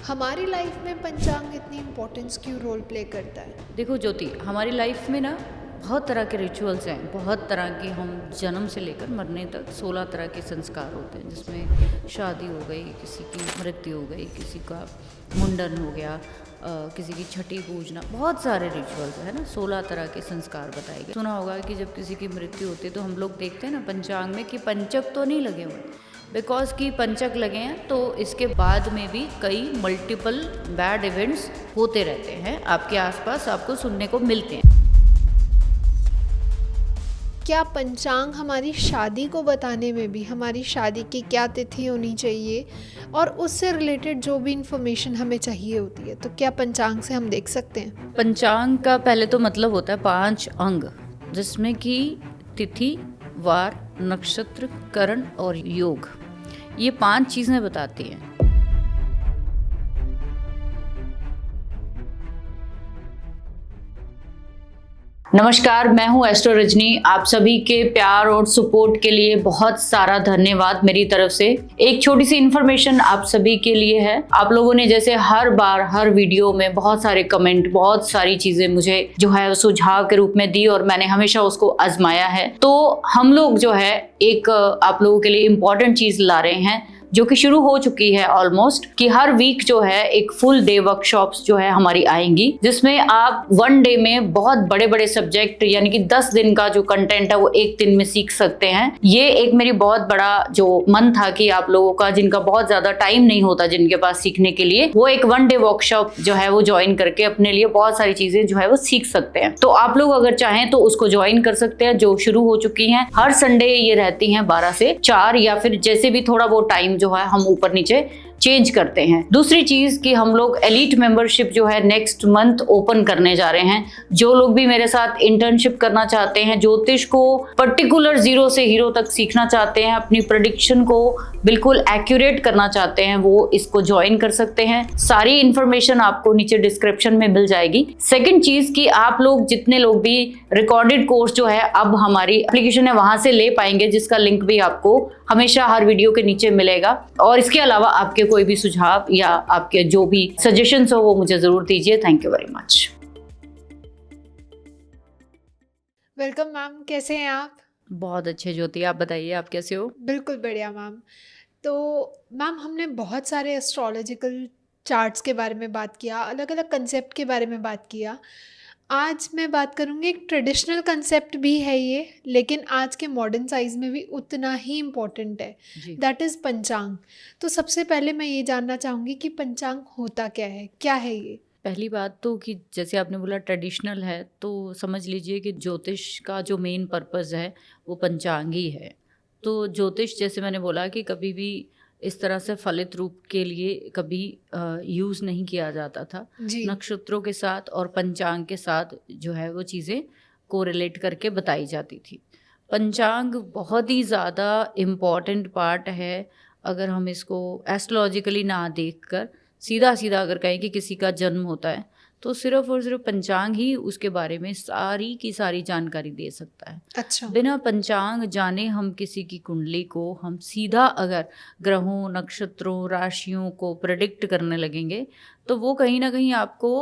हमारी लाइफ में पंचांग इतनी इम्पोर्टेंस क्यों रोल प्ले करता है? देखो ज्योति, हमारी लाइफ में ना बहुत तरह के रिचुअल्स हैं। बहुत तरह के, हम जन्म से लेकर मरने तक 16 तरह के संस्कार होते हैं, जिसमें शादी हो गई, किसी की मृत्यु हो गई, किसी का मुंडन हो गया, किसी की छठी पूजना, बहुत सारे रिचुअल्स है ना। 16 तरह के संस्कार बताए गए। सुना होगा कि जब किसी की मृत्यु होती है तो हम लोग देखते हैं ना पंचांग में कि पंचक तो नहीं लगे हुए, बिकॉज कि पंचक लगे हैं तो इसके बाद में भी कई मल्टीपल बैड इवेंट्स होते रहते हैं आपके आसपास, आपको सुनने को मिलते हैं। क्या पंचांग हमारी शादी को बताने में भी, हमारी शादी की क्या तिथि होनी चाहिए और उससे रिलेटेड जो भी इंफॉर्मेशन हमें चाहिए होती है, तो क्या पंचांग से हम देख सकते हैं? पंचांग का पहले तो मतलब होता है 5 अंग, जिसमें कि तिथि, वार, नक्षत्र, करण और योग, ये 5 चीज़ें बताती हैं। नमस्कार, मैं हूं एस्ट्रो रजनी। आप सभी के प्यार और सपोर्ट के लिए बहुत सारा धन्यवाद मेरी तरफ से। एक छोटी सी इन्फॉर्मेशन आप सभी के लिए है। आप लोगों ने जैसे हर बार हर वीडियो में बहुत सारे कमेंट, बहुत सारी चीजें मुझे जो है सुझाव के रूप में दी और मैंने हमेशा उसको आजमाया है। तो हम लोग जो है एक आप लोगों के लिए इम्पोर्टेंट चीज ला रहे हैं, जो कि शुरू हो चुकी है ऑलमोस्ट, कि हर वीक जो है एक फुल डे वर्कशॉप्स जो है हमारी आएंगी, जिसमें आप 1 डे में बहुत बड़े बड़े सब्जेक्ट, यानी कि 10 दिन का जो कंटेंट है वो 1 दिन में सीख सकते हैं। ये एक मेरी बहुत बड़ा जो मन था कि आप लोगों का, जिनका बहुत ज्यादा टाइम नहीं होता जिनके पास सीखने के लिए, वो एक 1 डे वर्कशॉप जो है वो ज्वाइन करके अपने लिए बहुत सारी चीजें जो है वो सीख सकते हैं। तो आप लोग अगर चाहें तो उसको ज्वाइन कर सकते हैं, जो शुरू हो चुकी है। हर संडे ये रहती है 12 से 4, या फिर जैसे भी थोड़ा वो टाइम जो है हम ऊपर नीचे चेंज करते हैं। दूसरी चीज कि हम लोग एलीट मेंबरशिप जो है नेक्स्ट मंथ ओपन करने जा रहे हैं। जो लोग भी मेरे साथ इंटर्नशिप करना चाहते हैं, ज्योतिष को पर्टिकुलर 0 से हीरो तक सीखना चाहते हैं, अपनी प्रेडिक्शन को बिल्कुल एक्यूरेट करना चाहते हैं, वो इसको ज्वाइन कर सकते हैं। सारी इंफॉर्मेशन आपको नीचे डिस्क्रिप्शन में मिल जाएगी। सेकंड चीज कि आप लोग जितने लोग भी रिकॉर्डेड कोर्स जो है अब हमारी एप्लीकेशन है वहां से ले पाएंगे, जिसका लिंक भी आपको हमेशा हर वीडियो के नीचे मिलेगा। और इसके अलावा आपके कोई भी सुझाव या आपके जो भी सजेशंस हो वो मुझे जरूर दीजिए। Thank you very much. Welcome ma'am, कैसे हैं आप? बहुत अच्छे ज्योति, आप बताइए आप कैसे हो? बिल्कुल बढ़िया मैम। तो मैम, हमने बहुत सारे एस्ट्रोलॉजिकल चार्ट्स के बारे में बात किया, अलग अलग कंसेप्ट के बारे में बात किया। आज मैं बात करूँगी, एक ट्रेडिशनल कंसेप्ट भी है ये, लेकिन आज के मॉडर्न साइज में भी उतना ही इम्पोर्टेंट है, दैट इज़ पंचांग। तो सबसे पहले मैं ये जानना चाहूँगी कि पंचांग होता क्या है ये? पहली बात तो कि जैसे आपने बोला ट्रेडिशनल है, तो समझ लीजिए कि ज्योतिष का जो मेन पर्पस है वो पंचांग ही है। तो ज्योतिष, जैसे मैंने बोला कि कभी भी इस तरह से फलित रूप के लिए कभी यूज़ नहीं किया जाता था। नक्षत्रों के साथ और पंचांग के साथ जो है वो चीज़ें कोरिलेट करके बताई जाती थी। पंचांग बहुत ही ज़्यादा इम्पॉर्टेंट पार्ट है। अगर हम इसको एस्ट्रोलॉजिकली ना देखकर सीधा सीधा अगर कहें कि किसी का जन्म होता है, तो सिर्फ और सिर्फ पंचांग ही उसके बारे में सारी की सारी जानकारी दे सकता है। अच्छा। बिना पंचांग जाने हम किसी की कुंडली को हम सीधा अगर ग्रहों, नक्षत्रों, राशियों को प्रेडिक्ट करने लगेंगे तो वो कहीं ना कहीं आपको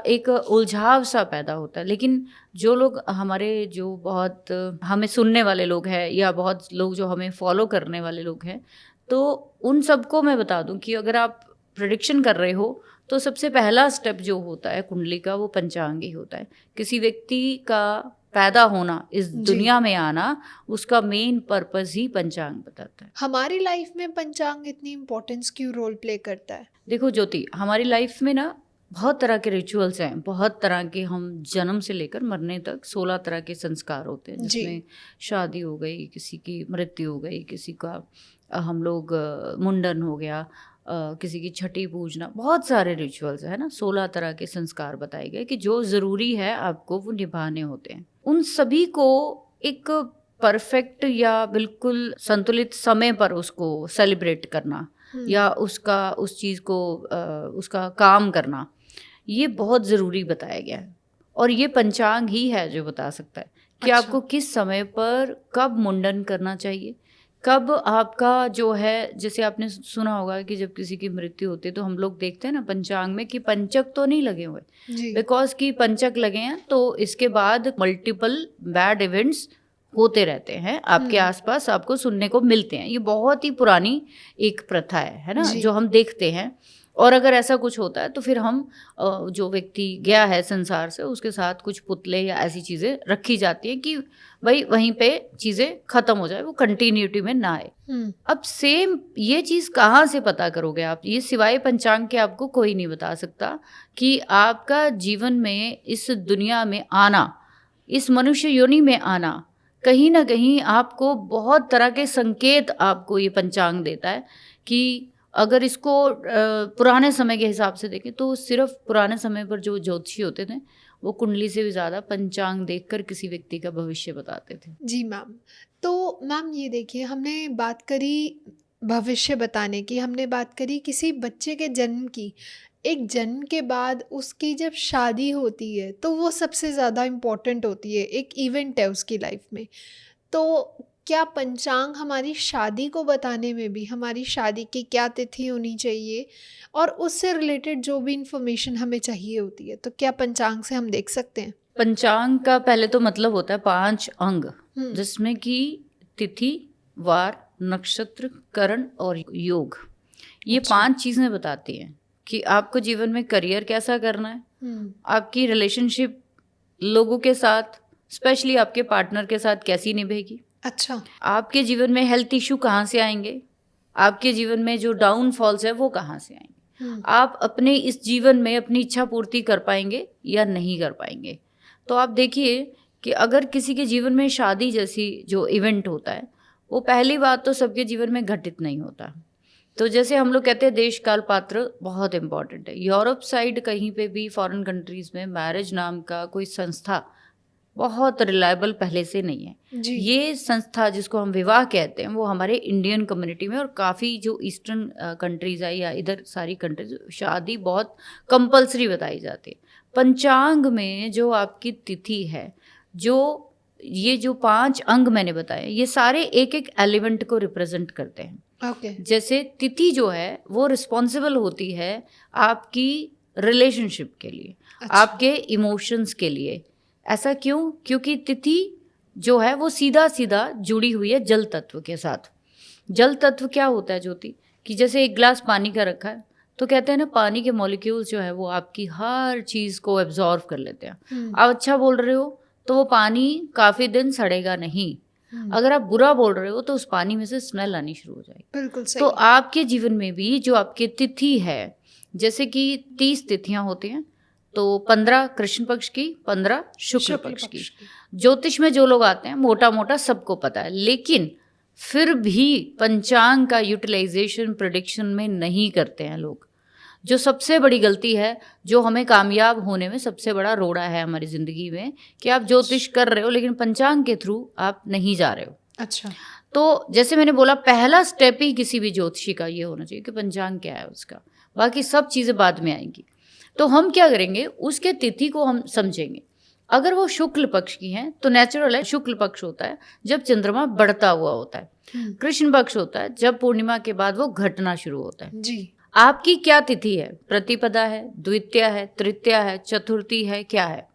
एक उलझाव सा पैदा होता है। लेकिन जो लोग हमारे, जो बहुत हमें सुनने वाले लोग हैं या बहुत लोग जो हमें फॉलो करने वाले लोग हैं, तो उन सबको मैं बता दूं कि अगर आप प्रेडिक्शन कर रहे हो तो सबसे पहला स्टेप जो होता है कुंडली का वो पंचांग ही होता है। किसी व्यक्ति का पैदा होना, इस दुनिया में आना, उसका मेन पर्पस ही पंचांग बताता है। हमारी लाइफ में पंचांग इतनी इम्पोर्टेंस क्यों रोल प्ले करता है? देखो ज्योति, हमारी लाइफ में ना बहुत तरह के रिचुअल्स हैं। बहुत तरह के, हम जन्म से लेकर मरने तक 16 तरह के संस्कार होते हैं, जिसमें शादी हो गई, किसी की मृत्यु हो गई, किसी का हम लोग मुंडन हो गया, किसी की छठी पूजना, बहुत सारे रिचुअल्स है ना। 16 तरह के संस्कार बताए गए कि जो ज़रूरी है आपको वो निभाने होते हैं। उन सभी को एक परफेक्ट या बिल्कुल संतुलित समय पर उसको सेलिब्रेट करना या उसका उस चीज़ को उसका काम करना, ये बहुत ज़रूरी बताया गया है। और ये पंचांग ही है जो बता सकता है कि आपको किस समय पर कब मुंडन करना चाहिए, कब आपका जो है, जैसे आपने सुना होगा कि जब किसी की मृत्यु होती है तो हम लोग देखते हैं ना पंचांग में कि पंचक तो नहीं लगे हुए, जी। बिकॉज कि पंचक लगे हैं तो इसके बाद मल्टीपल बैड इवेंट्स होते रहते हैं आपके आसपास, आपको सुनने को मिलते हैं। ये बहुत ही पुरानी एक प्रथा है ना, जी। जो हम देखते हैं। और अगर ऐसा कुछ होता है तो फिर हम जो व्यक्ति गया है संसार से उसके साथ कुछ पुतले या ऐसी चीज़ें रखी जाती हैं कि भाई वहीं पे चीज़ें ख़त्म हो जाए, वो कंटिन्यूटी में ना आए। अब सेम ये चीज़ कहाँ से पता करोगे आप? ये सिवाय पंचांग के आपको कोई नहीं बता सकता कि आपका जीवन में इस दुनिया में आना, इस मनुष्य योनि में आना, कहीं ना कहीं आपको बहुत तरह के संकेत आपको ये पंचांग देता है कि अगर इसको पुराने समय के हिसाब से देखें तो सिर्फ पुराने समय पर जो ज्योतिषी होते थे वो कुंडली से भी ज़्यादा पंचांग देखकर किसी व्यक्ति का भविष्य बताते थे। जी मैम। तो मैम ये देखिए, हमने बात करी भविष्य बताने की, हमने बात करी किसी बच्चे के जन्म की। एक जन्म के बाद उसकी जब शादी होती है तो वो सबसे ज़्यादा इम्पोर्टेंट होती है, एक इवेंट है उसकी लाइफ में। तो क्या पंचांग हमारी शादी को बताने में भी, हमारी शादी की क्या तिथि होनी चाहिए और उससे रिलेटेड जो भी इंफॉर्मेशन हमें चाहिए होती है, तो क्या पंचांग से हम देख सकते हैं? पंचांग का पहले तो मतलब होता है 5 अंग, जिसमें कि तिथि, वार, नक्षत्र, करण और योग। ये 5 चीज़ें बताती हैं कि आपको जीवन में करियर कैसा करना है, आपकी रिलेशनशिप लोगों के साथ, स्पेशली आपके पार्टनर के साथ कैसी निभेगी। अच्छा। आपके जीवन में हेल्थ इशू कहाँ से आएंगे, आपके जीवन में जो डाउनफॉल्स है वो कहाँ से आएंगे, आप अपने इस जीवन में अपनी इच्छा पूर्ति कर पाएंगे या नहीं कर पाएंगे। तो आप देखिए कि अगर किसी के जीवन में शादी जैसी जो इवेंट होता है वो पहली बात तो सबके जीवन में घटित नहीं होता। तो जैसे हम लोग कहते हैं देश काल पात्र बहुत इम्पॉर्टेंट है। यूरोप साइड कहीं पे भी फॉरेन कंट्रीज़ में मैरिज नाम का कोई संस्था बहुत रिलायबल पहले से नहीं है। जी। ये संस्था जिसको हम विवाह कहते हैं वो हमारे इंडियन कम्युनिटी में और काफ़ी जो ईस्टर्न कंट्रीज़ है या इधर सारी कंट्रीज शादी बहुत कंपलसरी बताई जाती है। पंचांग में जो आपकी तिथि है, जो ये जो 5 अंग मैंने बताए, ये सारे एक एक एलिमेंट को रिप्रेजेंट करते हैं। ओके। जैसे तिथि जो है वो रिस्पॉन्सिबल होती है आपकी रिलेशनशिप के लिए, आपके इमोशंस के लिए। ऐसा क्यों? क्योंकि तिथि जो है वो सीधा सीधा जुड़ी हुई है जल तत्व के साथ। जल तत्व क्या होता है ज्योति, कि जैसे एक गिलास पानी का रखा है तो कहते हैं ना पानी के मॉलिक्यूल्स जो है वो आपकी हर चीज़ को एब्जॉर्व कर लेते हैं। आप अच्छा बोल रहे हो तो वो पानी काफ़ी दिन सड़ेगा नहीं, अगर आप बुरा बोल रहे हो तो उस पानी में से स्मेल आनी शुरू हो जाएगी। बिल्कुल सही। तो आपके जीवन में भी जो आपकी तिथि है, जैसे कि 30 तिथियां होती हैं, तो 15 कृष्ण पक्ष की, 15 शुक्ल पक्ष की। ज्योतिष में जो लोग आते हैं मोटा मोटा सबको पता है, लेकिन फिर भी पंचांग का यूटिलाइजेशन प्रेडिक्शन में नहीं करते हैं लोग। जो सबसे बड़ी गलती है, जो हमें कामयाब होने में सबसे बड़ा रोड़ा है हमारी ज़िंदगी में, कि आप ज्योतिष कर रहे हो लेकिन पंचांग के थ्रू आप नहीं जा रहे हो। अच्छा। तो जैसे मैंने बोला पहला स्टेप ही किसी भी ज्योतिषी का ये होना चाहिए कि पंचांग क्या है उसका, बाकी सब चीज़ें बाद में आएंगी। तो हम क्या करेंगे, उसके तिथि को हम समझेंगे। अगर वो शुक्ल पक्ष की हैं तो नेचुरल है, शुक्ल पक्ष होता है जब चंद्रमा बढ़ता हुआ होता है। कृष्ण पक्ष होता है जब पूर्णिमा के बाद वो घटना शुरू होता है। जी। आपकी क्या तिथि है? प्रतिपदा है, द्वितीया है, तृतीया है, चतुर्थी है, क्या है?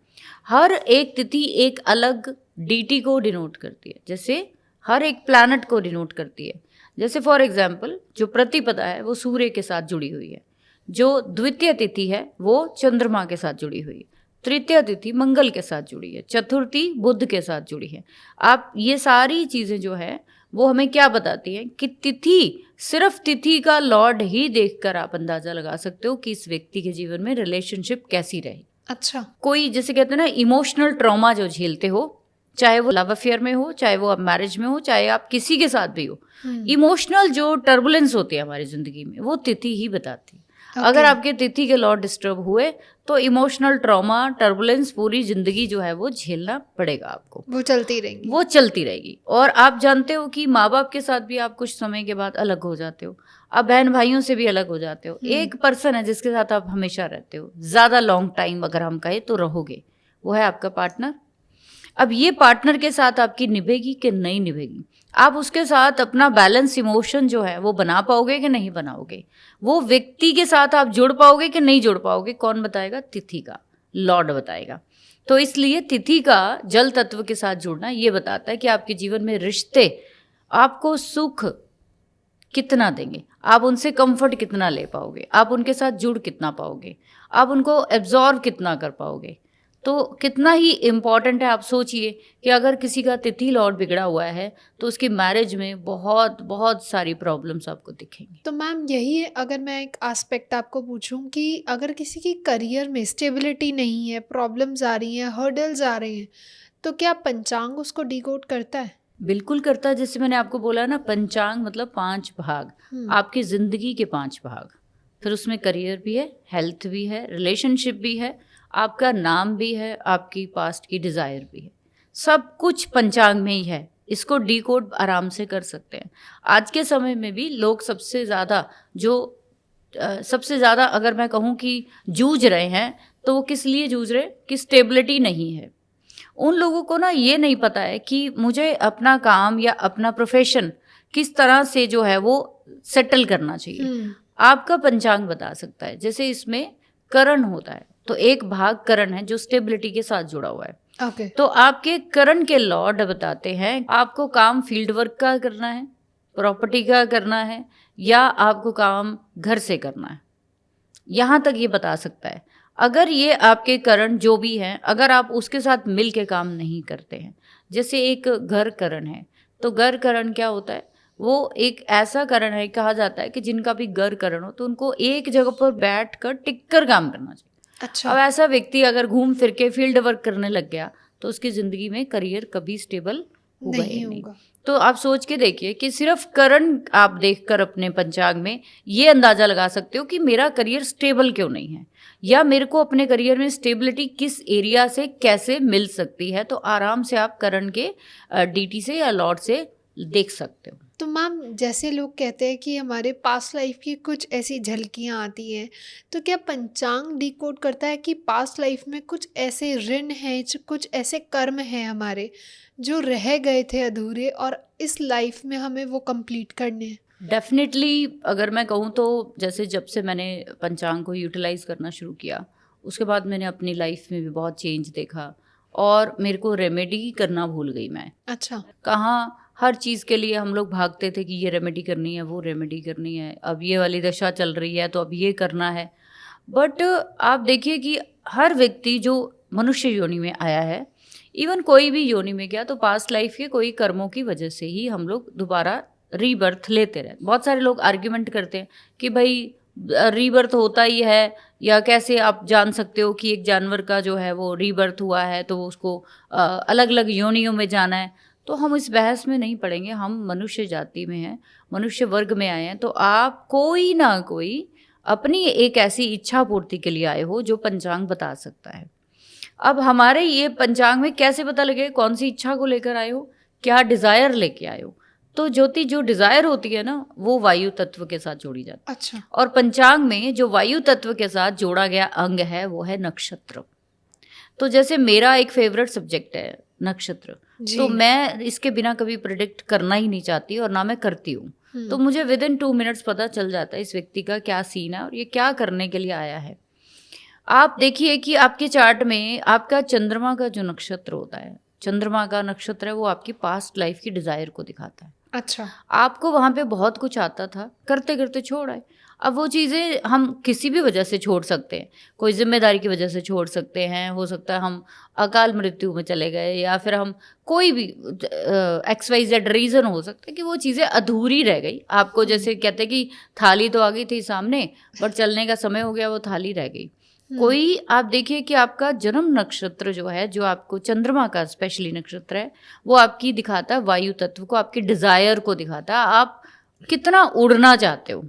हर एक तिथि एक अलग डीटी को डिनोट करती है, जैसे हर एक प्लैनेट को डिनोट करती है। जैसे फॉर एग्जाम्पल जो प्रतिपदा है वो सूर्य के साथ जुड़ी हुई है, जो द्वितीय तिथि है वो चंद्रमा के साथ जुड़ी हुई है, तृतीय तिथि मंगल के साथ जुड़ी है, चतुर्थी बुध के साथ जुड़ी है। आप ये सारी चीज़ें जो है वो हमें क्या बताती हैं कि तिथि, सिर्फ तिथि का लॉर्ड ही देखकर आप अंदाजा लगा सकते हो कि इस व्यक्ति के जीवन में रिलेशनशिप कैसी रहे। अच्छा। कोई जैसे कहते हैं ना इमोशनल ट्रॉमा जो झेलते हो, चाहे वो लव अफेयर में हो, चाहे वो आप मैरिज में हो, चाहे आप किसी के साथ भी हो, इमोशनल जो टर्बुलेंस होती है हमारी जिंदगी में वो तिथि ही बताती है। अगर आपके तिथि के लॉर्ड डिस्टर्ब हुए तो इमोशनल ट्रॉमा, टर्बुलेंस पूरी जिंदगी जो है वो झेलना पड़ेगा आपको, वो चलती रहेगी। वो चलती रहेगी। और आप जानते हो कि माँ बाप के साथ भी आप कुछ समय के बाद अलग हो जाते हो, आप बहन भाइयों से भी अलग हो जाते हो। एक पर्सन है जिसके साथ आप हमेशा रहते हो, ज़्यादा लॉन्ग टाइम अगर हम कहें तो रहोगे, वो है आपका पार्टनर। अब ये पार्टनर के साथ आपकी निभेगी कि नहीं निभेगी, आप उसके साथ अपना बैलेंस इमोशन जो है वो बना पाओगे कि नहीं बनाओगे, वो व्यक्ति के साथ आप जुड़ पाओगे कि नहीं जुड़ पाओगे, कौन बताएगा? तिथि का लॉर्ड बताएगा। तो इसलिए तिथि का जल तत्व के साथ जुड़ना ये बताता है कि आपके जीवन में रिश्ते आपको सुख कितना देंगे, आप उनसे कंफर्ट कितना ले पाओगे, आप उनके साथ जुड़ कितना पाओगे, आप उनको एब्जॉर्व कितना कर पाओगे। तो कितना ही इम्पॉर्टेंट है। आप सोचिए कि अगर किसी का तिथि लॉर्ड बिगड़ा हुआ है तो उसकी मैरिज में बहुत बहुत सारी प्रॉब्लम्स आपको दिखेंगी। तो मैम यही है, अगर मैं एक एस्पेक्ट आपको पूछूं कि अगर किसी की करियर में स्टेबिलिटी नहीं है, प्रॉब्लम्स आ रही हैं, हर्डल्स आ रहे हैं, तो क्या पंचांग उसको डिकोड करता है? बिल्कुल करता है। जैसे मैंने आपको बोला ना, पंचांग मतलब 5 भाग, आपकी जिंदगी के 5 भाग, फिर उसमें करियर भी है, हेल्थ भी है, रिलेशनशिप भी है, आपका नाम भी है, आपकी पास्ट की डिज़ायर भी है, सब कुछ पंचांग में ही है। इसको डिकोड आराम से कर सकते हैं। आज के समय में भी लोग सबसे ज़्यादा अगर मैं कहूँ कि जूझ रहे हैं, तो वो किस लिए जूझ रहे हैं? कि स्टेबिलिटी नहीं है। उन लोगों को ना ये नहीं पता है कि मुझे अपना काम या अपना प्रोफेशन किस तरह से जो है वो सेटल करना चाहिए। आपका पंचांग बता सकता है। जैसे इसमें करण होता है, तो एक भाग करण है जो स्टेबिलिटी के साथ जुड़ा हुआ है। Okay. तो आपके करण के लॉर्ड बताते हैं आपको काम फील्ड वर्क का करना है, प्रॉपर्टी का करना है, या आपको काम घर से करना है, यहाँ तक ये बता सकता है। अगर ये आपके करण जो भी हैं, अगर आप उसके साथ मिल के काम नहीं करते हैं, जैसे एक घर करण है, तो घर करण क्या होता है? वो एक ऐसा करण है, कहा जाता है कि जिनका भी घर करण हो तो उनको एक जगह पर बैठ कर टिक कर काम करना चाहिए। अच्छा। अब ऐसा व्यक्ति अगर घूम फिर के फील्ड वर्क करने लग गया तो उसकी ज़िंदगी में करियर कभी स्टेबल होगा ही नहीं। तो आप सोच के देखिए कि सिर्फ करण आप देखकर अपने पंचांग में ये अंदाज़ा लगा सकते हो कि मेरा करियर स्टेबल क्यों नहीं है, या मेरे को अपने करियर में स्टेबिलिटी किस एरिया से कैसे मिल सकती है। तो आराम से आप करण के डीटी से या लॉर्ड से देख सकते हो। तो मैम जैसे लोग कहते हैं कि हमारे पास्ट लाइफ की कुछ ऐसी झलकियाँ आती हैं, तो क्या पंचांग डिकोड करता है कि पास्ट लाइफ में कुछ ऐसे ऋण हैं, कुछ ऐसे कर्म हैं हमारे जो रह गए थे अधूरे और इस लाइफ में हमें वो कंप्लीट करने हैं? डेफिनेटली अगर मैं कहूँ तो जैसे जब से मैंने पंचांग को यूटिलाइज करना शुरू किया, उसके बाद मैंने अपनी लाइफ में भी बहुत चेंज देखा और मेरे को रेमेडी करना भूल गई मैं। अच्छा। कहाँ हर चीज़ के लिए हम लोग भागते थे कि ये रेमेडी करनी है, वो रेमेडी करनी है, अब ये वाली दशा चल रही है तो अब ये करना है। बट आप देखिए कि हर व्यक्ति जो मनुष्य योनि में आया है, इवन कोई भी योनि में गया, तो पास्ट लाइफ के कोई कर्मों की वजह से ही हम लोग दोबारा रीबर्थ लेते रहे। बहुत सारे लोग आर्ग्यूमेंट करते हैं कि भाई रीबर्थ होता ही है, या कैसे आप जान सकते हो कि एक जानवर का जो है वो रीबर्थ हुआ है तो उसको अलग अलग योनियों में जाना है। तो हम इस बहस में नहीं पड़ेंगे। हम मनुष्य जाति में हैं, मनुष्य वर्ग में आए हैं, तो आप कोई ना कोई अपनी एक ऐसी इच्छा पूर्ति के लिए आए हो जो पंचांग बता सकता है। अब हमारे ये पंचांग में कैसे पता लगे कौन सी इच्छा को लेकर आए हो, क्या डिज़ायर लेके आए हो? तो ज्योति जो डिज़ायर होती है ना, वो वायु तत्व के साथ जोड़ी जाती है। अच्छा। और पंचांग में जो वायु तत्व के साथ जोड़ा गया अंग है वो है नक्षत्र। तो जैसे मेरा एक फेवरेट सब्जेक्ट है नक्षत्र, तो मैं इसके बिना कभी प्रिडिक्ट करना ही नहीं चाहती और ना मैं करती हूँ। तो मुझे विद इन 2 मिनट्स पता चल जाता है इस व्यक्ति का क्या सीन है और ये क्या करने के लिए आया है। आप देखिए कि आपके चार्ट में आपका चंद्रमा का जो नक्षत्र होता है, चंद्रमा का नक्षत्र है, वो आपकी पास्ट लाइफ की डिज़ायर को दिखाता है। अच्छा। आपको वहाँ पे बहुत कुछ आता था, करते करते छोड़ आए। अब वो चीज़ें हम किसी भी वजह से छोड़ सकते हैं, कोई जिम्मेदारी की वजह से छोड़ सकते हैं, हो सकता है हम अकाल मृत्यु में चले गए, या फिर हम कोई भी XYZ रीज़न हो सकता है कि वो चीज़ें अधूरी रह गई। आपको जैसे कहते हैं कि थाली तो आ गई थी सामने, बट चलने का समय हो गया, वो थाली रह गई। कोई आप देखिए कि आपका जन्म नक्षत्र जो है, जो आपको चंद्रमा का स्पेशली नक्षत्र है, वो आपकी दिखाता है वायु तत्व को, आपकी डिज़ायर को दिखाता है। आप कितना उड़ना चाहते हो,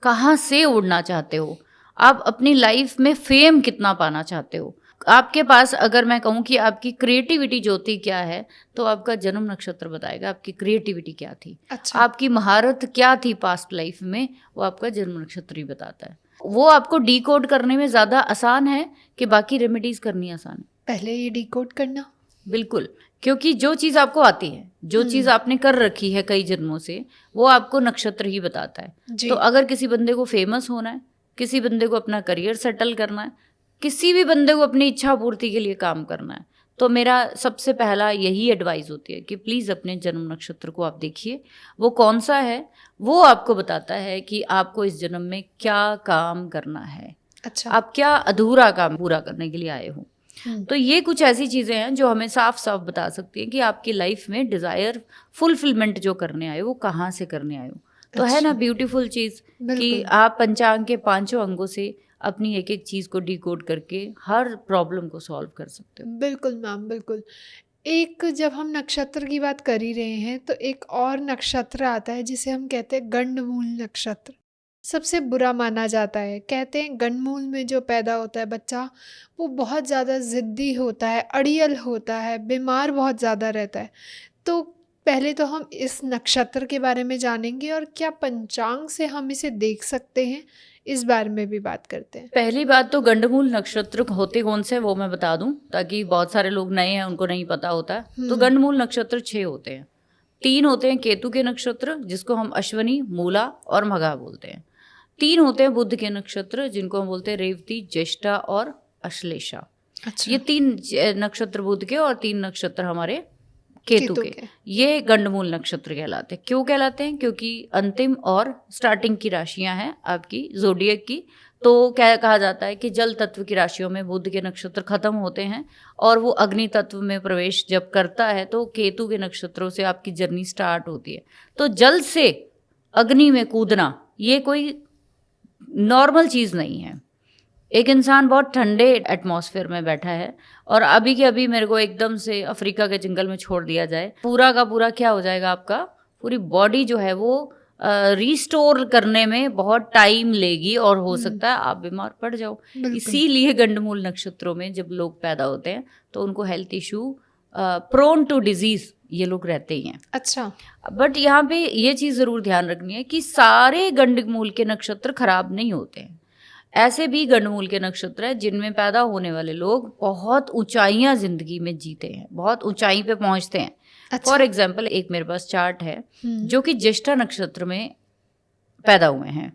कहाँ से उड़ना चाहते हो, आप अपनी लाइफ में फेम कितना पाना चाहते हो। आपके पास अगर मैं कहूँ कि आपकी क्रिएटिविटी ज्योति क्या है, तो आपका जन्म नक्षत्र बताएगा आपकी क्रिएटिविटी क्या थी। अच्छा। आपकी महारत क्या थी पास्ट लाइफ में, वो आपका जन्म नक्षत्र ही बताता है। वो आपको डिकोड करने में ज़्यादा आसान है कि बाकी रेमेडीज़ करनी आसान है। पहले ये डिकोड करना। बिल्कुल, क्योंकि जो चीज़ आपको आती है, जो चीज़ आपने कर रखी है कई जन्मों से, वो आपको नक्षत्र ही बताता है। जी। तो अगर किसी बंदे को फेमस होना है, किसी बंदे को अपना करियर सेटल करना है, किसी भी बंदे को अपनी इच्छा पूर्ति के लिए काम करना है, तो मेरा सबसे पहला यही एडवाइस होती है कि प्लीज़ अपने जन्म नक्षत्र को आप देखिए, वो कौन सा है, वो आपको बताता है कि आपको इस जन्म में क्या काम करना है, अच्छा। आप क्या अधूरा काम पूरा करने के लिए आए हो। तो ये कुछ ऐसी चीज़ें हैं जो हमें साफ साफ बता सकती हैं कि आपकी लाइफ में डिज़ायर फुलफिलमेंट जो करने आए हो, कहाँ से करने आए हो। तो है ना अच्छा। ब्यूटीफुल चीज़ कि बिल्कुल। आप पंचांग के पांचों अंगों से अपनी एक एक चीज़ को डिकोड करके हर प्रॉब्लम को सॉल्व कर सकते हो। बिल्कुल मैम, बिल्कुल। एक जब हम नक्षत्र की बात कर ही रहे हैं तो एक और नक्षत्र आता है जिसे हम कहते हैं गंडमूल नक्षत्र। सबसे बुरा माना जाता है। कहते हैं गंडमूल में जो पैदा होता है बच्चा, वो बहुत ज़्यादा ज़िद्दी होता है, अड़ियल होता है, बीमार बहुत ज़्यादा रहता है। तो पहले तो हम इस नक्षत्र के बारे में जानेंगे और क्या पंचांग से हम इसे देख सकते हैं, इस बारे में भी बात करते हैं। पहली बात तो गंडमूल नक्षत्र होते कौन से वो मैं बता दूं, ताकि बहुत सारे लोग नए हैं उनको नहीं पता होता है। तो गंडमूल नक्षत्र 6 होते हैं। 3 होते हैं केतु के नक्षत्र, जिसको हम अश्वनी, मूला और मघा बोलते हैं। 3 होते हैं बुध के नक्षत्र, जिनको हम बोलते हैं रेवती, ज्येष्ठा और अश्लेषा। अच्छा। ये 3 नक्षत्र बुध के और 3 नक्षत्र हमारे केतु केतु के, के। ये गंडमूल नक्षत्र कहलाते हैं। क्यों कहलाते हैं? क्योंकि अंतिम और स्टार्टिंग की राशियां हैं आपकी जोडियक की। तो क्या कहा जाता है कि जल तत्व की राशियों में बुध के नक्षत्र खत्म होते हैं और वो अग्नि तत्व में प्रवेश जब करता है तो केतु के नक्षत्रों से आपकी जर्नी स्टार्ट होती है। तो जल से अग्नि में कूदना ये कोई नॉर्मल चीज़ नहीं है। एक इंसान बहुत ठंडे एटमॉस्फेयर में बैठा है और अभी के अभी मेरे को एकदम से अफ्रीका के जंगल में छोड़ दिया जाए, पूरा का पूरा क्या हो जाएगा, आपका पूरी बॉडी जो है वो रिस्टोर करने में बहुत टाइम लेगी और हो सकता है आप बीमार पड़ जाओ। बिल्कुल। इसीलिए गंडमूल नक्षत्रों में जब लोग पैदा होते हैं तो उनको health issue, prone to disease, ये लोग रहते ही हैं। अच्छा। बट यहाँ पे ये चीज़ ज़रूर ध्यान रखनी है कि सारे गंडमूल के नक्षत्र खराब नहीं होते हैं। ऐसे भी गंडमूल के नक्षत्र हैं जिनमें पैदा होने वाले लोग बहुत ऊंचाइयां जिंदगी में जीते हैं, बहुत ऊंचाई पे पहुंचते हैं। अच्छा। फॉर एग्जाम्पल, एक मेरे पास चार्ट है जो कि ज्येष्ठा नक्षत्र में पैदा हुए हैं।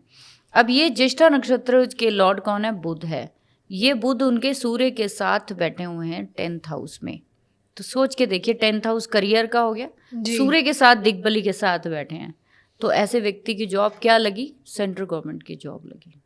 अब ये ज्येष्ठा नक्षत्र के लॉर्ड कौन है? बुध है। ये बुध उनके सूर्य के साथ बैठे हुए हैं 10th हाउस में। तो सोच के देखिए, 10th हाउस करियर का हो गया, सूर्य के साथ दिग्बली के साथ बैठे हैं। तो ऐसे व्यक्ति की जॉब क्या लगी? सेंट्रल गवर्नमेंट की जॉब लगी।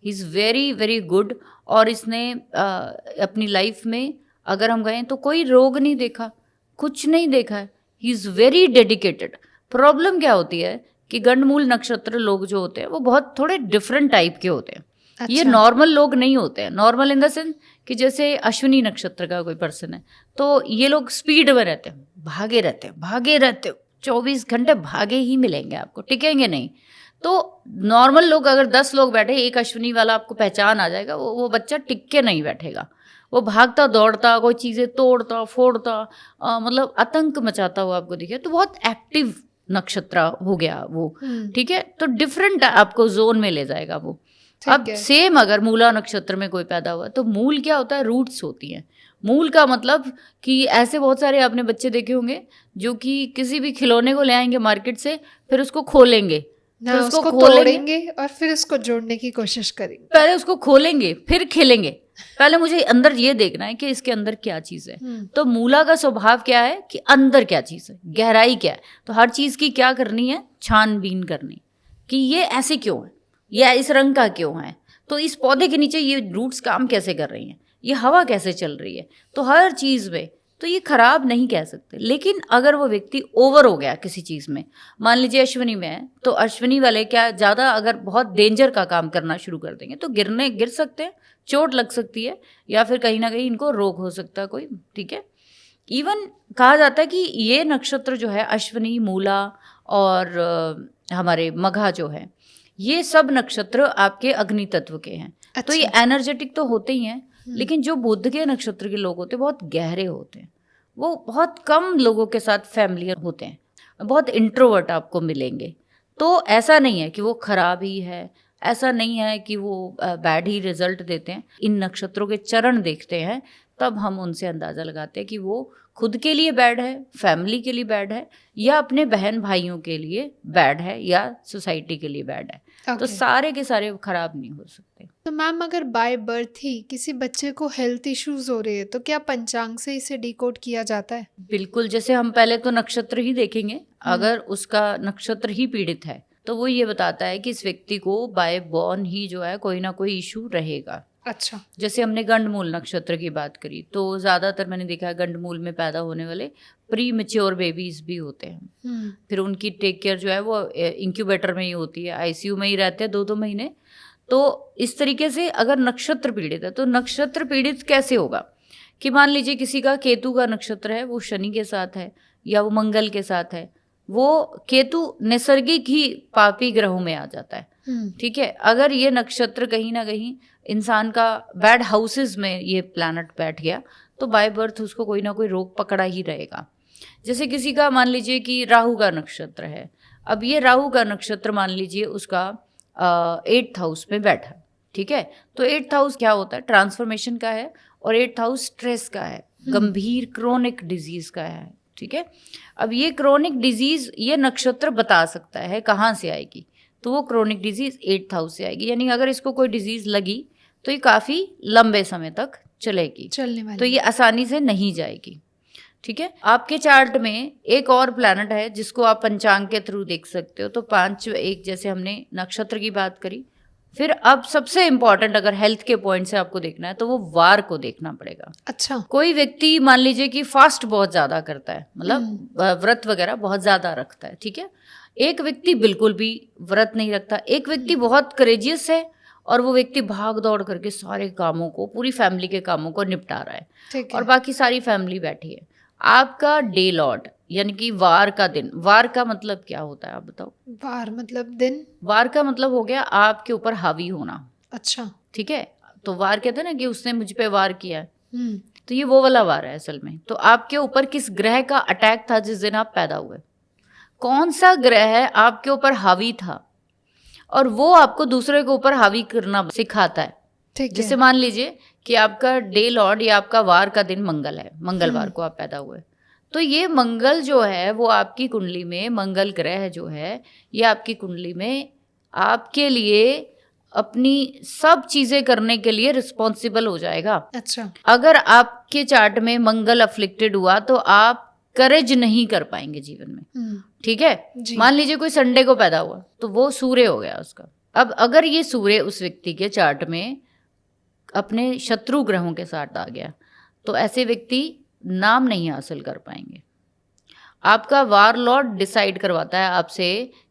He is very very good. और इसने अपनी लाइफ में अगर हम गए तो कोई रोग नहीं देखा, कुछ नहीं देखा है। He is very dedicated. Problem क्या होती है कि गंडमूल नक्षत्र लोग जो होते हैं वो बहुत थोड़े डिफरेंट टाइप के होते हैं। अच्छा। ये नॉर्मल लोग नहीं होते हैं। नॉर्मल इन द सेंस कि जैसे अश्विनी नक्षत्र का कोई पर्सन है तो ये लोग स्पीड में रहते हैं, भागे रहते हैं, भागे रहते हैं, 24 घंटे भागे ही मिलेंगे आपको, टिकेंगे नहीं। तो नॉर्मल लोग अगर 10 लोग बैठे, एक अश्विनी वाला आपको पहचान आ जाएगा, वो बच्चा टिक के नहीं बैठेगा, वो भागता दौड़ता, कोई चीज़ें तोड़ता फोड़ता, मतलब आतंक मचाता हुआ आपको दिखे। तो बहुत एक्टिव नक्षत्र हो गया वो, ठीक है। तो डिफरेंट आपको जोन में ले जाएगा वो। अब सेम अगर मूला नक्षत्र में कोई पैदा हुआ तो मूल क्या होता है? रूट्स होती हैं। मूल का मतलब कि ऐसे बहुत सारे आपने बच्चे देखे होंगे जो कि किसी भी खिलौने को ले आएंगे मार्केट से, फिर उसको खोलेंगे, ना फिर उसको तोड़ेंगे और फिर उसको जोड़ने की कोशिश करेंगे। पहले उसको खोलेंगे फिर खेलेंगे। पहले मुझे अंदर ये देखना है कि इसके अंदर क्या चीज़ है। तो मूला का स्वभाव क्या है कि अंदर क्या चीज़ है, गहराई क्या है। तो हर चीज़ की क्या करनी है? छानबीन करनी कि ये ऐसे क्यों है, ये इस रंग का क्यों है, तो इस पौधे के नीचे ये रूट्स काम कैसे कर रही हैं, ये हवा कैसे चल रही है। तो हर चीज़ में तो ये खराब नहीं कह सकते। लेकिन अगर वो व्यक्ति ओवर हो गया किसी चीज़ में, मान लीजिए अश्विनी में है, तो अश्विनी वाले क्या ज़्यादा अगर बहुत डेंजर का काम करना शुरू कर देंगे तो गिर सकते हैं, चोट लग सकती है, या फिर कहीं ना कहीं इनको रोग हो सकता है कोई, ठीक है। इवन कहा जाता है कि ये नक्षत्र जो है अश्विनी, मूला और हमारे मघा जो है, ये सब नक्षत्र आपके अग्नि तत्व के हैं। अच्छा। तो ये एनर्जेटिक तो होते ही हैं, लेकिन जो बुध के नक्षत्र के लोग होते हैं बहुत गहरे होते हैं, वो बहुत कम लोगों के साथ फैमिलियर होते हैं, बहुत इंट्रोवर्ट आपको मिलेंगे। तो ऐसा नहीं है कि वो खराब ही है, ऐसा नहीं है कि वो बैड ही रिजल्ट देते हैं। इन नक्षत्रों के चरण देखते हैं तब हम उनसे अंदाज़ा लगाते हैं कि वो खुद के लिए बैड है, फैमिली के लिए बैड है, या अपने बहन भाइयों के लिए बैड है, या सोसाइटी के लिए बैड है। तो ओके। सारे के सारे खराब नहीं हो सकते। तो मैम अगर बाय बर्थ ही किसी बच्चे को हेल्थ इश्यूज हो रहे हैं तो क्या पंचांग से इसे डिकोड किया जाता है? बिल्कुल, जैसे हम पहले तो नक्षत्र ही देखेंगे। अगर उसका नक्षत्र ही पीड़ित है तो वो ये बताता है कि इस व्यक्ति को बाय बॉर्न ही जो है कोई ना कोई इशू रहेगा। अच्छा। जैसे हमने गंडमूल नक्षत्र की बात करी तो ज़्यादातर मैंने देखा है गंडमूल में पैदा होने वाले प्री मैच्योर बेबीज भी होते हैं। फिर उनकी टेक केयर जो है वो इंक्यूबेटर में ही होती है, आईसीयू में ही रहते हैं 2-2 महीने। तो इस तरीके से अगर नक्षत्र पीड़ित है तो नक्षत्र पीड़ित कैसे होगा कि मान लीजिए किसी का केतु का नक्षत्र है, वो शनि के साथ है या वो मंगल के साथ है, वो केतु नैसर्गिक ही पापी ग्रहों में आ जाता है। ठीक है, अगर ये नक्षत्र कहीं ना कहीं इंसान का बैड हाउसेस में ये प्लैनेट बैठ गया तो बाय बर्थ उसको कोई ना कोई रोग पकड़ा ही रहेगा। जैसे किसी का मान लीजिए कि राहु का नक्षत्र है, अब ये राहु का नक्षत्र मान लीजिए उसका 8th हाउस में बैठा, ठीक है, तो 8th हाउस क्या होता है, ट्रांसफॉर्मेशन का है, और 8th हाउस स्ट्रेस का है, गंभीर क्रोनिक डिजीज का है। ठीक है, अब ये क्रोनिक डिजीज ये नक्षत्र बता सकता है कहाँ से आएगी, तो वो क्रोनिक डिजीज 8th हाउस से आएगी। यानी अगर इसको कोई डिजीज लगी तो ये काफ़ी लंबे समय तक चलेगी, चलने वाली, तो ये आसानी से नहीं जाएगी। ठीक है, आपके चार्ट में एक और प्लैनेट है जिसको आप पंचांग के थ्रू देख सकते हो। तो 5-1 जैसे हमने नक्षत्र की बात करी, फिर अब सबसे इम्पॉर्टेंट अगर हेल्थ के पॉइंट से आपको देखना है तो वो वार को देखना पड़ेगा। अच्छा। कोई व्यक्ति मान लीजिए कि फास्ट बहुत ज़्यादा करता है, मतलब व्रत वगैरह बहुत ज़्यादा रखता है, ठीक है, एक व्यक्ति बिल्कुल भी व्रत नहीं रखता, एक व्यक्ति बहुत करेजियस है और वो व्यक्ति भाग दौड़ करके सारे कामों को, पूरी फैमिली के कामों को निपटा रहा है और बाकी सारी फैमिली बैठी है। आपका डे लॉर्ड यानी कि वार का दिन, वार का मतलब क्या होता है आप बताओ? वार मतलब दिन, वार का मतलब हो गया आपके ऊपर हावी होना। अच्छा, ठीक है, तो वार कहते हैं ना कि उसने मुझ पे वार किया है, तो ये वो वाला वार है असल में। तो आपके ऊपर किस ग्रह का अटैक था जिस दिन आप पैदा हुए, कौन सा ग्रह आपके ऊपर हावी था, और वो आपको दूसरे के ऊपर हावी करना सिखाता है। जैसे मान लीजिए कि आपका डे लॉर्ड या आपका वार का दिन मंगल है, मंगलवार को आप पैदा हुए, तो ये मंगल जो है वो आपकी कुंडली में, मंगल ग्रह जो है ये आपकी कुंडली में आपके लिए अपनी सब चीजें करने के लिए रिस्पॉन्सिबल हो जाएगा। अच्छा। अगर आपके चार्ट में मंगल अफ्लिक्टेड हुआ तो आप करेज नहीं कर पाएंगे जीवन में। ठीक है, मान लीजिए कोई संडे को पैदा हुआ तो वो सूर्य हो गया उसका। अब अगर ये सूर्य उस व्यक्ति के चार्ट में अपने शत्रु ग्रहों के साथ आ गया तो ऐसे व्यक्ति नाम नहीं हासिल कर पाएंगे। आपका वार लॉर्ड डिसाइड करवाता है आपसे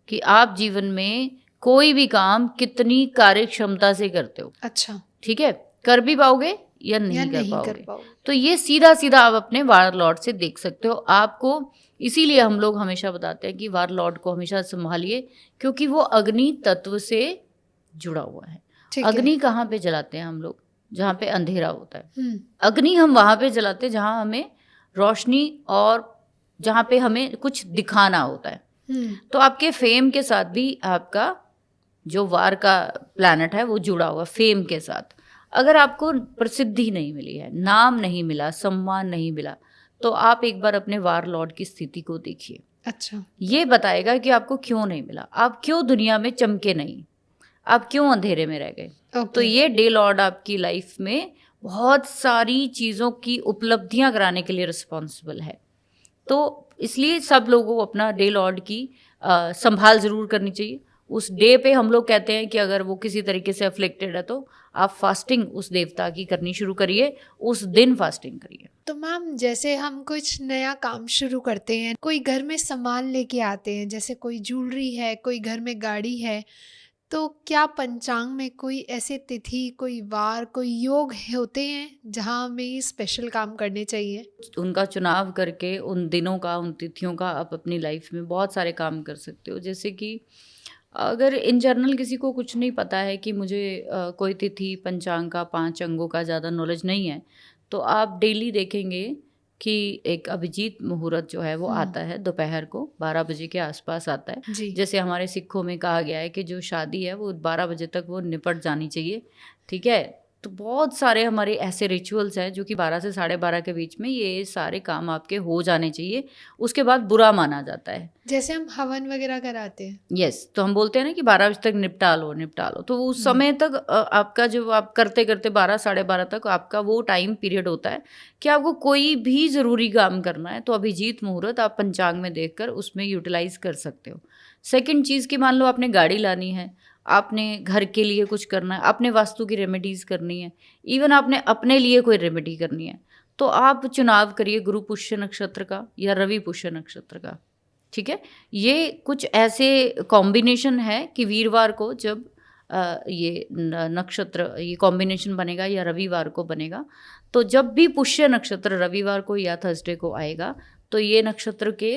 कि आप जीवन में कोई भी काम कितनी कार्य क्षमता से करते हो। अच्छा। ठीक है, कर भी पाओगे या नहीं कर पाओगे। तो ये सीधा सीधा आप अपने वार लॉर्ड से देख सकते हो। आपको इसीलिए हम लोग हमेशा बताते हैं कि वार लॉर्ड को हमेशा संभालिए, क्योंकि वो अग्नि तत्व से जुड़ा हुआ है। अग्नि कहाँ पे जलाते हैं हम लोग? जहाँ पे अंधेरा होता है। अग्नि हम वहाँ पे जलाते हैं जहाँ हमें रोशनी और जहाँ पे हमें कुछ दिखाना होता है। तो आपके फेम के साथ भी आपका जो वार का प्लैनेट है वो जुड़ा हुआ फेम के साथ। अगर आपको प्रसिद्धि नहीं मिली है, नाम नहीं मिला, सम्मान नहीं मिला, तो आप एक बार अपने वार लॉर्ड की स्थिति को देखिए। अच्छा। ये बताएगा कि आपको क्यों नहीं मिला, आप क्यों दुनिया में चमके नहीं, आप क्यों अंधेरे में रह गए। तो ये डे लॉर्ड आपकी लाइफ में बहुत सारी चीज़ों की उपलब्धियां कराने के लिए रिस्पॉन्सिबल है। तो इसलिए सब लोगों को अपना डे लॉर्ड की संभाल ज़रूर करनी चाहिए। उस डे पे हम लोग कहते हैं कि अगर वो किसी तरीके से अफ्लिक्टेड है तो आप फास्टिंग उस देवता की करनी शुरू करिए, उस दिन फास्टिंग करिए। तो मैम जैसे हम कुछ नया काम शुरू करते हैं, कोई घर में सामान लेके आते हैं, जैसे कोई ज्वेलरी है, कोई घर में गाड़ी है, तो क्या पंचांग में कोई ऐसे तिथि, कोई वार, कोई योग होते हैं जहाँ हमें ये स्पेशल काम करने चाहिए? उनका चुनाव करके उन दिनों का, उन तिथियों का आप अपनी लाइफ में बहुत सारे काम कर सकते हो। जैसे कि अगर इन जनरल किसी को कुछ नहीं पता है कि मुझे कोई तिथि पंचांग का 5 अंगों का ज़्यादा नॉलेज नहीं है, तो आप डेली देखेंगे कि एक अभिजीत मुहूर्त जो है वो आता है दोपहर को 12 बजे के आसपास आता है। जैसे हमारे सिखों में कहा गया है कि जो शादी है वो 12 बजे तक वो निपट जानी चाहिए। ठीक है, तो बहुत सारे हमारे ऐसे रिचुअल्स हैं जो कि 12 से 12:30 के बीच में ये सारे काम आपके हो जाने चाहिए, उसके बाद बुरा माना जाता है। जैसे हम हवन वगैरह कराते हैं। यस, तो हम बोलते हैं ना कि 12 बजे तक निपटा लो, तो उस समय तक आपका जो आप करते करते 12 12:30 तक आपका वो टाइम पीरियड होता है कि आपको कोई भी ज़रूरी काम करना है तो अभिजीत मुहूर्त आप पंचांग में देखकर उसमें यूटिलाइज कर सकते हो। सेकंड चीज़ कि मान लो आपने गाड़ी लानी है, आपने घर के लिए कुछ करना है, आपने वास्तु की रेमेडीज़ करनी है, इवन आपने अपने लिए कोई रेमेडी करनी है, तो आप चुनाव करिए गुरु पुष्य नक्षत्र का या रवि पुष्य नक्षत्र का। ठीक है, ये कुछ ऐसे कॉम्बिनेशन है कि वीरवार को जब ये नक्षत्र ये कॉम्बिनेशन बनेगा या रविवार को बनेगा, तो जब भी पुष्य नक्षत्र रविवार को या थर्सडे को आएगा तो ये नक्षत्र के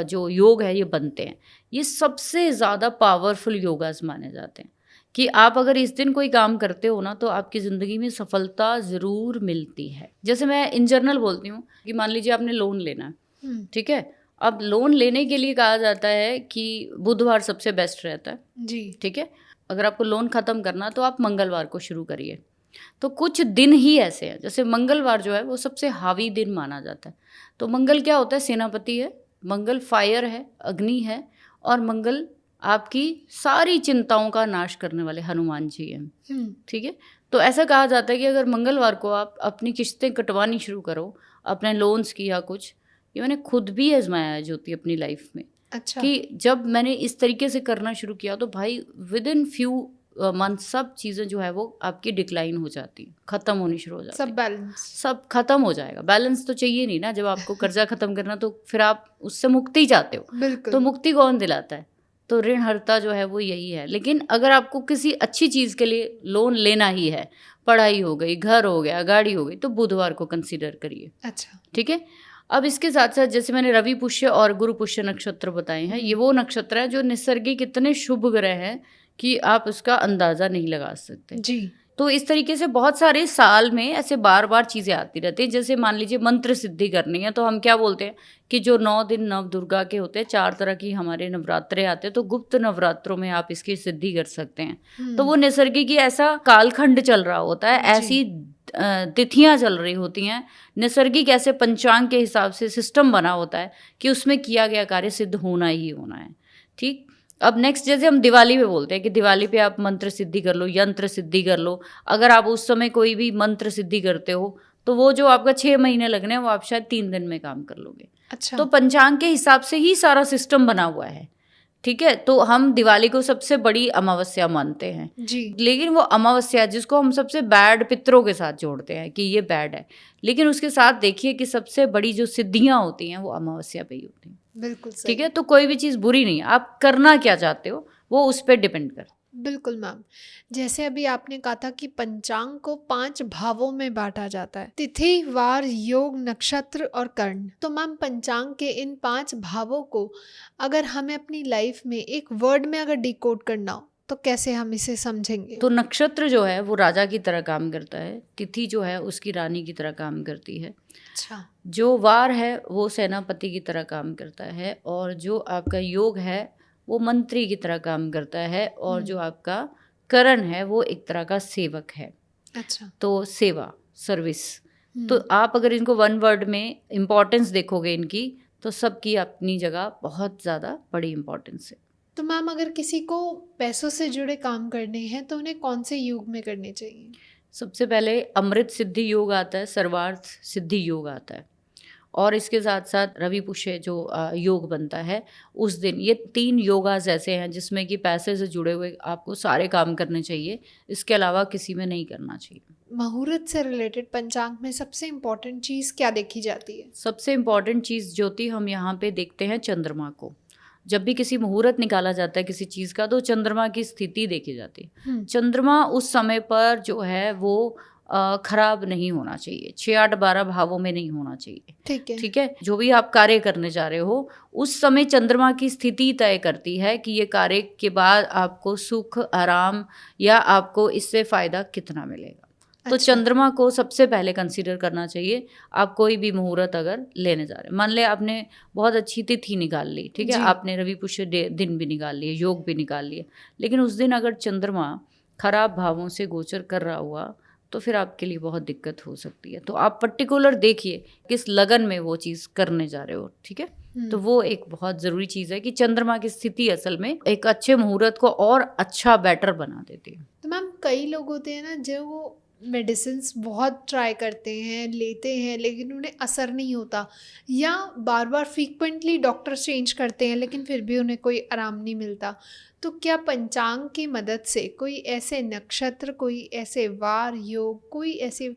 जो योग है ये बनते हैं। ये सबसे ज़्यादा पावरफुल योगास माने जाते हैं कि आप अगर इस दिन कोई काम करते हो ना तो आपकी ज़िंदगी में सफलता ज़रूर मिलती है। जैसे मैं इन जनरल बोलती हूँ कि मान लीजिए आपने लोन लेना है, ठीक है, अब लोन लेने के लिए कहा जाता है कि बुधवार सबसे बेस्ट रहता है जी। ठीक है, अगर आपको लोन ख़त्म करना तो आप मंगलवार को शुरू करिए। तो कुछ दिन ही ऐसे हैं, जैसे मंगलवार जो है वो सबसे हावी दिन माना जाता है। तो मंगल क्या होता है? सेनापति है, मंगल फायर है, अग्नि है, और मंगल आपकी सारी चिंताओं का नाश करने वाले हनुमान जी हैं। ठीक है, तो ऐसा कहा जाता है कि अगर मंगलवार को आप अपनी किस्तें कटवानी शुरू करो अपने लोन्स की या कुछ, ये मैंने खुद भी आजमाया है ज्योति अपनी लाइफ में। अच्छा। कि जब मैंने इस तरीके से करना शुरू किया तो भाई विद इन फ्यू मंथ सब चीज़ें जो है वो आपकी डिक्लाइन हो जाती, ख़त्म होनी शुरू हो जाती, सब बैलेंस सब ख़त्म हो जाएगा। बैलेंस तो चाहिए नहीं ना, जब आपको कर्जा ख़त्म करना तो फिर आप उससे मुक्ति चाहते हो। बिल्कुल। तो मुक्ति कौन दिलाता है? तो ऋणहर्ता जो है वो यही है। लेकिन अगर आपको किसी अच्छी चीज़ के लिए लोन लेना ही है, पढ़ाई हो गई, घर हो गया, गाड़ी हो गई, तो बुधवार को कंसीडर करिए। अच्छा। ठीक है, अब इसके साथ साथ जैसे मैंने रवि पुष्य और गुरु पुष्य नक्षत्र बताए हैं, ये वो नक्षत्र है जो निसर्गिक इतने शुभ ग्रह हैं कि आप उसका अंदाज़ा नहीं लगा सकते जी। तो इस तरीके से बहुत सारे साल में ऐसे बार बार चीज़ें आती रहती हैं। जैसे मान लीजिए मंत्र सिद्धि करनी है तो हम क्या बोलते हैं कि जो 9 दिन नव दुर्गा के होते हैं, 4 तरह की हमारे नवरात्रे आते हैं, तो गुप्त नवरात्रों में आप इसकी सिद्धि कर सकते हैं। तो वो निसर्गिक ऐसा कालखंड चल रहा होता है, ऐसी तिथियां चल रही होती हैं, निसर्गिक ऐसे पंचांग के हिसाब से सिस्टम बना होता है कि उसमें किया गया कार्य सिद्ध होना ही होना है। ठीक, अब नेक्स्ट जैसे हम दिवाली पे बोलते हैं कि दिवाली पे आप मंत्र सिद्धि कर लो, यंत्र सिद्धि कर लो। अगर आप उस समय कोई भी मंत्र सिद्धि करते हो तो वो जो आपका 6 महीने लगने हैं वो आप शायद 3 दिन में काम कर लोगे। अच्छा। तो पंचांग के हिसाब से ही सारा सिस्टम बना हुआ है। ठीक है, तो हम दिवाली को सबसे बड़ी अमावस्या मानते हैं जी। लेकिन वो अमावस्या जिसको हम सबसे बैड पितरों के साथ जोड़ते हैं कि ये बैड है, लेकिन उसके साथ देखिए कि सबसे बड़ी जो सिद्धियां होती हैं वो अमावस्या पे ही होती हैं। बिल्कुल सही। ठीक है, तो कोई भी चीज़ बुरी नहीं है, आप करना क्या चाहते हो वो उस पर डिपेंड कर। बिल्कुल मैम, जैसे अभी आपने कहा था कि पंचांग को 5 भावों में बांटा जाता है, तिथि, वार, योग, नक्षत्र और कर्ण। तो मैम पंचांग के इन 5 भावों को अगर हमें अपनी लाइफ में एक वर्ड में अगर डिकोड करना हो तो कैसे हम इसे समझेंगे? तो नक्षत्र जो है वो राजा की तरह काम करता है, तिथि जो है उसकी रानी की तरह काम करती है, अच्छा। जो वार है वो सेनापति की तरह काम करता है, और जो आपका योग है वो मंत्री की तरह काम करता है, और जो आपका करण है वो एक तरह का सेवक है। अच्छा। तो सेवा, सर्विस। तो आप अगर इनको वन वर्ड में इम्पोर्टेंस देखोगे इनकी, तो सबकी अपनी जगह बहुत ज़्यादा बड़ी इम्पोर्टेंस है। तो मैम अगर किसी को पैसों से जुड़े काम करने हैं तो उन्हें कौन से योग में करने चाहिए? सबसे पहले अमृत सिद्धि योग आता है, सर्वार्थ सिद्धि योग आता है, और इसके साथ साथ रवि पुष्य जो योग बनता है उस दिन। ये 3 योगास ऐसे हैं जिसमें कि पैसे से जुड़े हुए आपको सारे काम करने चाहिए, इसके अलावा किसी में नहीं करना चाहिए। मुहूर्त से रिलेटेड पंचांग में सबसे इम्पोर्टेंट चीज़ क्या देखी जाती है? सबसे इम्पॉर्टेंट चीज़ ज्योति हम यहाँ पे देखते हैं चंद्रमा को। जब भी किसी मुहूर्त निकाला जाता है किसी चीज़ का तो चंद्रमा की स्थिति देखी जाती है। चंद्रमा उस समय पर जो है वो खराब नहीं होना चाहिए, 6, 8, 12 भावों में नहीं होना चाहिए। ठीक है। ठीक है, जो भी आप कार्य करने जा रहे हो उस समय चंद्रमा की स्थिति तय करती है कि ये कार्य के बाद आपको सुख, आराम या आपको इससे फ़ायदा कितना मिलेगा। तो अच्छा। चंद्रमा को सबसे पहले कंसीडर करना चाहिए। आप कोई भी मुहूर्त अगर लेने जा रहे हैं, मान ले आपने बहुत अच्छी तिथि निकाल ली, ठीक है, जी। आपने रवि पुष्य दिन भी निकाल लिए, योग भी निकाल लिए, लेकिन उस दिन अगर चंद्रमा खराब भावों से गोचर कर रहा हुआ तो फिर आपके लिए बहुत दिक्कत हो सकती है। तो आप पर्टिकुलर देखिए किस लगन में वो चीज़ करने जा रहे हो, ठीक है। तो वो एक बहुत ज़रूरी चीज़ है कि चंद्रमा की स्थिति असल में एक अच्छे मुहूर्त को और अच्छा बेटर बना देती है। तो मैम कई लोग होते हैं ना जो वो मेडिसिन बहुत ट्राई करते हैं, लेते हैं, लेकिन उन्हें असर नहीं होता, या बार बार फ्रीक्वेंटली डॉक्टर चेंज करते हैं लेकिन फिर भी उन्हें कोई आराम नहीं मिलता। तो क्या पंचांग की मदद से कोई ऐसे नक्षत्र, कोई ऐसे वार योग, कोई ऐसे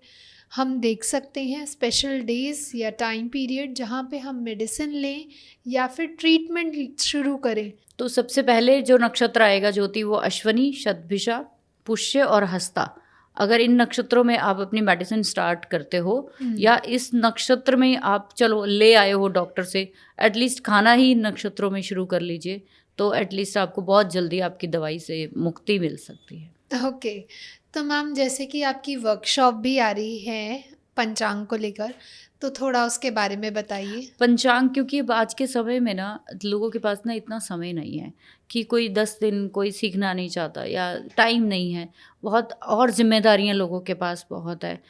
हम देख सकते हैं स्पेशल डेज या टाइम पीरियड जहाँ पे हम मेडिसिन लें या फिर ट्रीटमेंट शुरू करें? तो सबसे पहले जो नक्षत्र आएगा ज्योति, वो अश्वनी, शतभिषा, पुष्य और हस्ता। अगर इन नक्षत्रों में आप अपनी मेडिसिन स्टार्ट करते हो या इस नक्षत्र में आप चलो ले आए हो डॉक्टर से, एटलीस्ट खाना ही इन नक्षत्रों में शुरू कर लीजिए, तो एटलीस्ट आपको बहुत जल्दी आपकी दवाई से मुक्ति मिल सकती है। ओके। तो मैम जैसे कि आपकी वर्कशॉप भी आ रही है पंचांग को लेकर, तो थोड़ा उसके बारे में बताइए। पंचांग, क्योंकि अब आज के समय में ना लोगों के पास ना इतना समय नहीं है कि कोई 10 दिन कोई सीखना नहीं चाहता या टाइम नहीं है, बहुत और जिम्मेदारियां लोगों के पास बहुत है।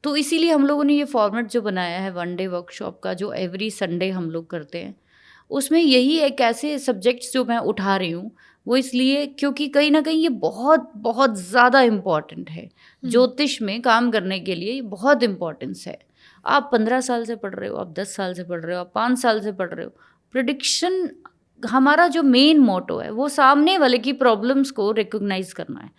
तो इसीलिए हम लोगों ने ये फॉर्मेट जो बनाया है 1 डे वर्कशॉप का, जो एवरी संडे हम लोग करते हैं, उसमें यही एक ऐसे सब्जेक्ट्स जो मैं उठा रही हूँ, वो इसलिए क्योंकि कहीं ना कहीं ये बहुत बहुत ज़्यादा इम्पॉर्टेंट है। ज्योतिष में काम करने के लिए ये बहुत इम्पॉर्टेंस है। आप 15 साल से पढ़ रहे हो, आप 10 साल से पढ़ रहे हो, आप 5 साल से पढ़ रहे हो, प्रिडिक्शन हमारा जो मेन मोटो है वो सामने वाले की प्रॉब्लम्स को रिकॉग्नाइज करना है।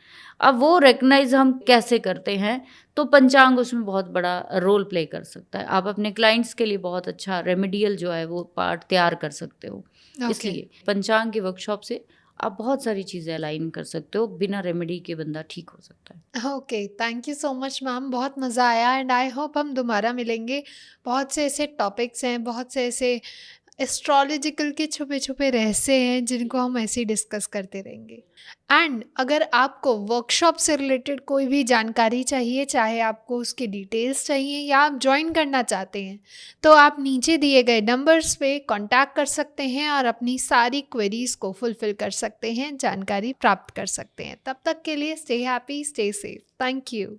अब वो रिकॉग्नाइज हम कैसे करते हैं, तो पंचांग उसमें बहुत बड़ा रोल प्ले कर सकता है। आप अपने क्लाइंट्स के लिए बहुत अच्छा रेमेडियल जो है वो पार्ट तैयार कर सकते हो। इसलिए पंचांग की वर्कशॉप से आप बहुत सारी चीज़ें अलाइन कर सकते हो, बिना रेमेडी के बंदा ठीक हो सकता है। Okay, thank you so much ma'am, बहुत मज़ा आया एंड आई होप हम दोबारा मिलेंगे। बहुत से ऐसे टॉपिक्स हैं, बहुत से ऐसे एस्ट्रोलॉजिकल के छुपे छुपे रहस्य हैं जिनको हम ऐसे ही डिस्कस करते रहेंगे। एंड अगर आपको वर्कशॉप से रिलेटेड कोई भी जानकारी चाहिए, चाहे आपको उसकी डिटेल्स चाहिए या आप ज्वाइन करना चाहते हैं, तो आप नीचे दिए गए नंबर्स पे कांटेक्ट कर सकते हैं और अपनी सारी क्वेरीज को फुलफिल कर सकते हैं, जानकारी प्राप्त कर सकते हैं। तब तक के लिए stay happy, stay safe. Thank you.